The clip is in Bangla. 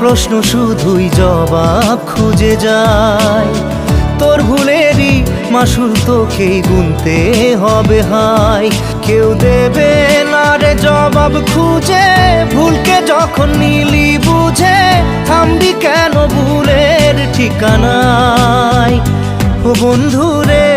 প্রশ্ন শুধুই জবাব খুঁজে যায়। তোর ভুলেরই মাসুল তোকেই গুনতে হবে হাই। কেউ দেবে না রে জবাব খুঁজে, ভুলকে যখন নিলি বুঝে থামবি কেন ভুলের ঠিকানায়। ও বন্ধু রে